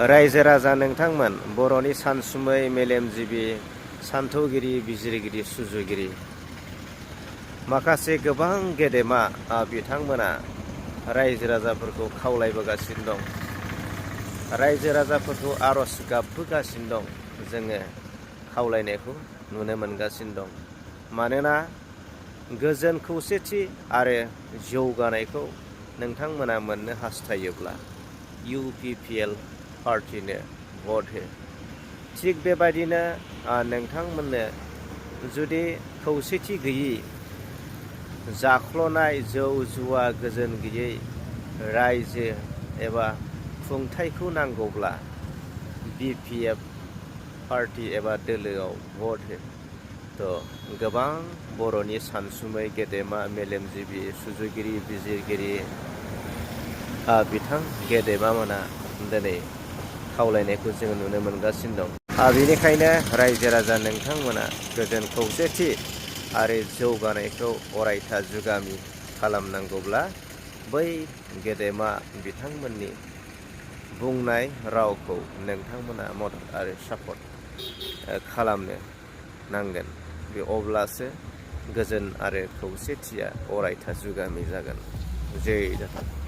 रायजो राजा नोंथांमोन, बर'नि सानसुमै मेलेमजिबि सान्थौगिरि बिजिरगिरि सुजुगिरि माखासे गोबां गेदेमा बिथांमोना रायजो राजाफोरखौ खावलायबोगासिनो दं, रायजो राजाफोरखौ आर'ज गाबबोगासिनो दं। जोङो खावलायनायखौ नुनो मोनगासिनो दं। मानोना गोजोन खौसेथि आरो जौगानायखौ नोंथांमोना मोननो हास्थायोब्ला UPPL पार्टिनो भट हो। थिग बेबायदिनो नोंथांमोननो जुदि खौसेथि गैयि, जाख्ल'नाय जौ जुवा गोजोन गैयै रायजो एबा खुंथायखौ नांगौब्ला BPF पार्टि एबा दोलोआव भट हो। गोबां बर'नि सानसुमै गेदेमा मेलेमजिबि सुजुगिरि बिजिरगिरि बिथां गेदेमामोना दिनै खावलायनायखौ जोङो नुनो मोनगासिनो दं। बेनिखायनो रायजो राजा नोंथांमोना गोजोन खौसेथि आरो जौगानायखौ अरायथा जुगामि खालामनांगौब्ला बै गेदेमा बिथांमोननि बुंनाय रावखौ नोंथांमोना मदद आरो सापर्ट खालामनो नांगोन। अब्लासो गोजोन आरो खौसेथिया अरायथा जुगामि जागोन। जै जाथों।